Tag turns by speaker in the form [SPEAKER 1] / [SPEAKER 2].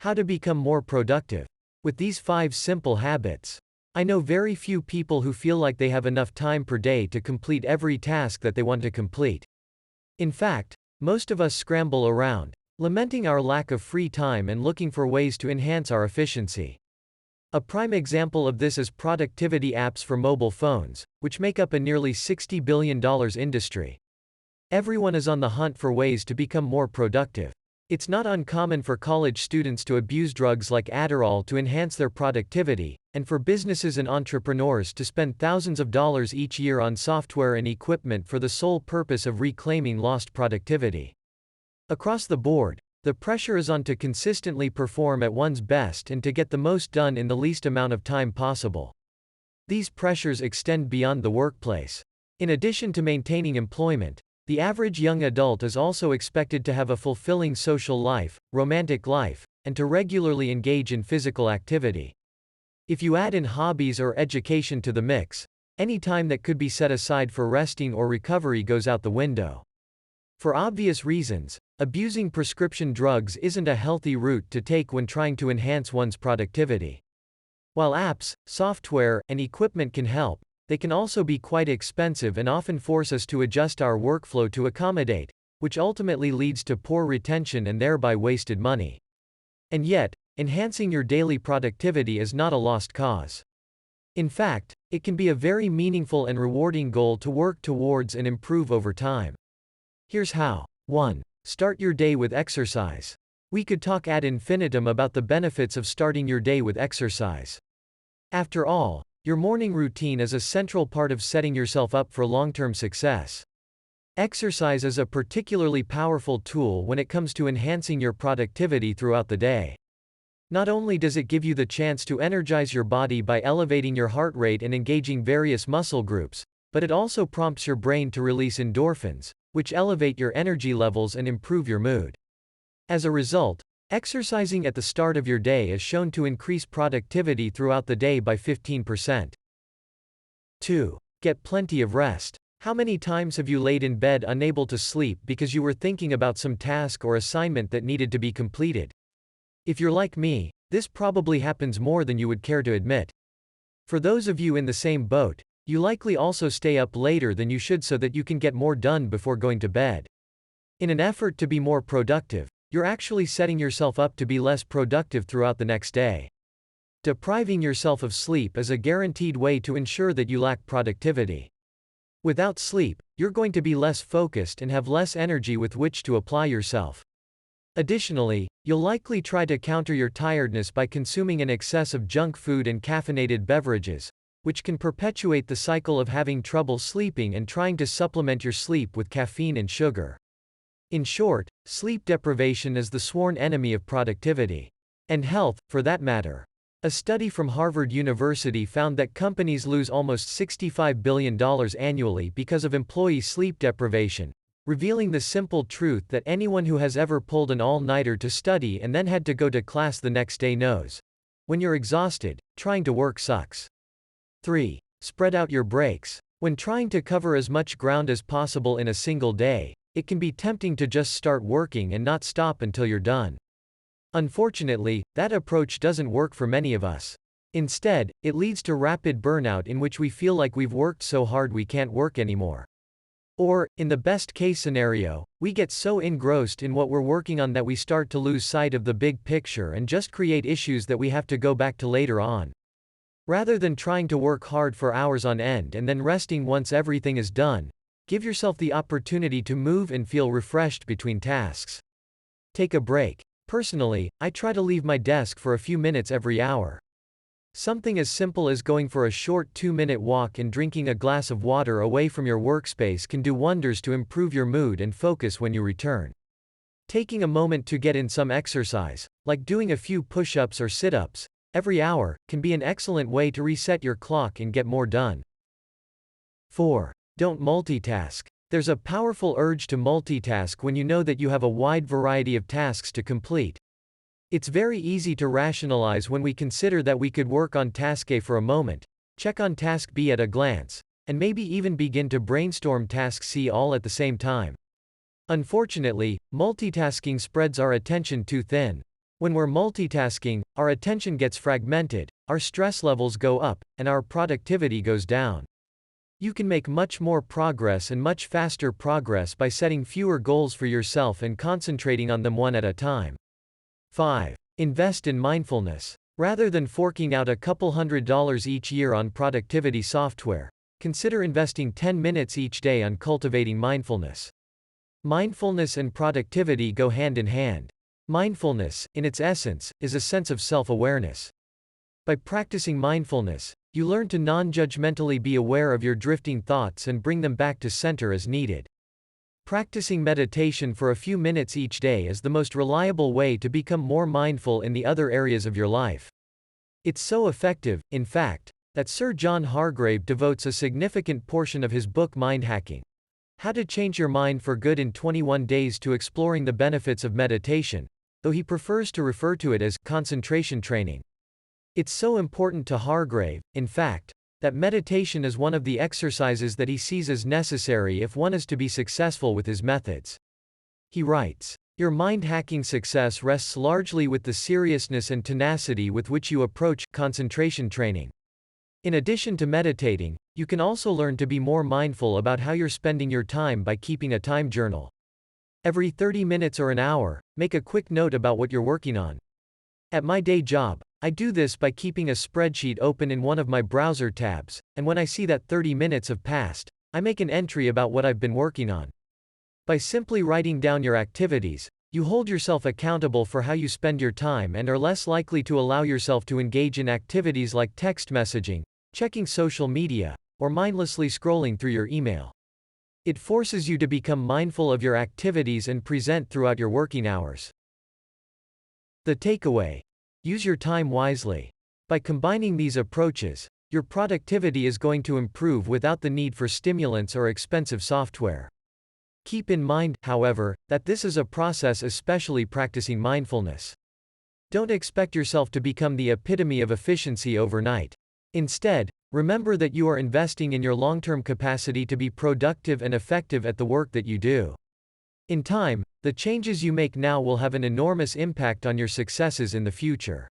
[SPEAKER 1] How to become more productive. With these 5 simple habits, I know very few people who feel like they have enough time per day to complete every task that they want to complete. In fact, most of us scramble around, lamenting our lack of free time and looking for ways to enhance our efficiency. A prime example of this is productivity apps for mobile phones, which make up a nearly $60 billion industry. Everyone is on the hunt for ways to become more productive. It's not uncommon for college students to abuse drugs like Adderall to enhance their productivity, and for businesses and entrepreneurs to spend thousands of dollars each year on software and equipment for the sole purpose of reclaiming lost productivity. Across the board, the pressure is on to consistently perform at one's best and to get the most done in the least amount of time possible. These pressures extend beyond the workplace. In addition to maintaining employment, the average young adult is also expected to have a fulfilling social life, romantic life, and to regularly engage in physical activity. If you add in hobbies or education to the mix, any time that could be set aside for resting or recovery goes out the window. For obvious reasons, abusing prescription drugs isn't a healthy route to take when trying to enhance one's productivity. While apps, software, and equipment can help, they can also be quite expensive and often force us to adjust our workflow to accommodate, which ultimately leads to poor retention and thereby wasted money. And yet, enhancing your daily productivity is not a lost cause. In fact, it can be a very meaningful and rewarding goal to work towards and improve over time. Here's how. 1. Start your day with exercise. We could talk ad infinitum about the benefits of starting your day with exercise. After all, your morning routine is a central part of setting yourself up for long-term success. Exercise is a particularly powerful tool when it comes to enhancing your productivity throughout the day. Not only does it give you the chance to energize your body by elevating your heart rate and engaging various muscle groups, but it also prompts your brain to release endorphins, which elevate your energy levels and improve your mood. As a result, exercising at the start of your day is shown to increase productivity throughout the day by 15%. 2. Get plenty of rest. How many times have you laid in bed unable to sleep because you were thinking about some task or assignment that needed to be completed? If you're like me, this probably happens more than you would care to admit. For those of you in the same boat, you likely also stay up later than you should so that you can get more done before going to bed. In an effort to be more productive, you're actually setting yourself up to be less productive throughout the next day. Depriving yourself of sleep is a guaranteed way to ensure that you lack productivity. Without sleep, you're going to be less focused and have less energy with which to apply yourself. Additionally, you'll likely try to counter your tiredness by consuming an excess of junk food and caffeinated beverages, which can perpetuate the cycle of having trouble sleeping and trying to supplement your sleep with caffeine and sugar. In short, sleep deprivation is the sworn enemy of productivity. And health, for that matter. A study from Harvard University found that companies lose almost $65 billion annually because of employee sleep deprivation, revealing the simple truth that anyone who has ever pulled an all-nighter to study and then had to go to class the next day knows. When you're exhausted, trying to work sucks. 3. Spread out your breaks. When trying to cover as much ground as possible in a single day, it can be tempting to just start working and not stop until you're done. Unfortunately, that approach doesn't work for many of us. Instead, it leads to rapid burnout in which we feel like we've worked so hard we can't work anymore. Or, in the best case scenario, we get so engrossed in what we're working on that we start to lose sight of the big picture and just create issues that we have to go back to later on. Rather than trying to work hard for hours on end and then resting once everything is done, give yourself the opportunity to move and feel refreshed between tasks. Take a break. Personally, I try to leave my desk for a few minutes every hour. Something as simple as going for a short 2-minute walk and drinking a glass of water away from your workspace can do wonders to improve your mood and focus when you return. Taking a moment to get in some exercise, like doing a few push-ups or sit-ups, every hour, can be an excellent way to reset your clock and get more done. 4. Don't multitask. There's a powerful urge to multitask when you know that you have a wide variety of tasks to complete. It's very easy to rationalize when we consider that we could work on task A for a moment, check on task B at a glance, and maybe even begin to brainstorm task C all at the same time. Unfortunately, multitasking spreads our attention too thin. When we're multitasking, our attention gets fragmented, our stress levels go up, and our productivity goes down. You can make much more progress and much faster progress by setting fewer goals for yourself and concentrating on them one at a time. 5. Invest in mindfulness. Rather than forking out a couple $100 each year on productivity software, consider investing 10 minutes each day on cultivating mindfulness. Mindfulness and productivity go hand in hand. Mindfulness, in its essence, is a sense of self-awareness. By practicing mindfulness, you learn to non-judgmentally be aware of your drifting thoughts and bring them back to center as needed. Practicing meditation for a few minutes each day is the most reliable way to become more mindful in the other areas of your life. It's so effective, in fact, that Sir John Hargrave devotes a significant portion of his book Mind Hacking: How to Change Your Mind for Good in 21 Days to exploring the benefits of meditation, though he prefers to refer to it as concentration training. It's so important to Hargrave, in fact, that meditation is one of the exercises that he sees as necessary if one is to be successful with his methods. He writes, "Your mind-hacking success rests largely with the seriousness and tenacity with which you approach concentration training. In addition to meditating, you can also learn to be more mindful about how you're spending your time by keeping a time journal. Every 30 minutes or an hour, make a quick note about what you're working on. At my day job, I do this by keeping a spreadsheet open in one of my browser tabs, and when I see that 30 minutes have passed, I make an entry about what I've been working on. By simply writing down your activities, you hold yourself accountable for how you spend your time and are less likely to allow yourself to engage in activities like text messaging, checking social media, or mindlessly scrolling through your email. It forces you to become mindful of your activities and present throughout your working hours." The takeaway: use your time wisely. By combining these approaches, your productivity is going to improve without the need for stimulants or expensive software. Keep in mind, however, that this is a process, especially practicing mindfulness. Don't expect yourself to become the epitome of efficiency overnight. Instead, remember that you are investing in your long-term capacity to be productive and effective at the work that you do. In time, the changes you make now will have an enormous impact on your successes in the future.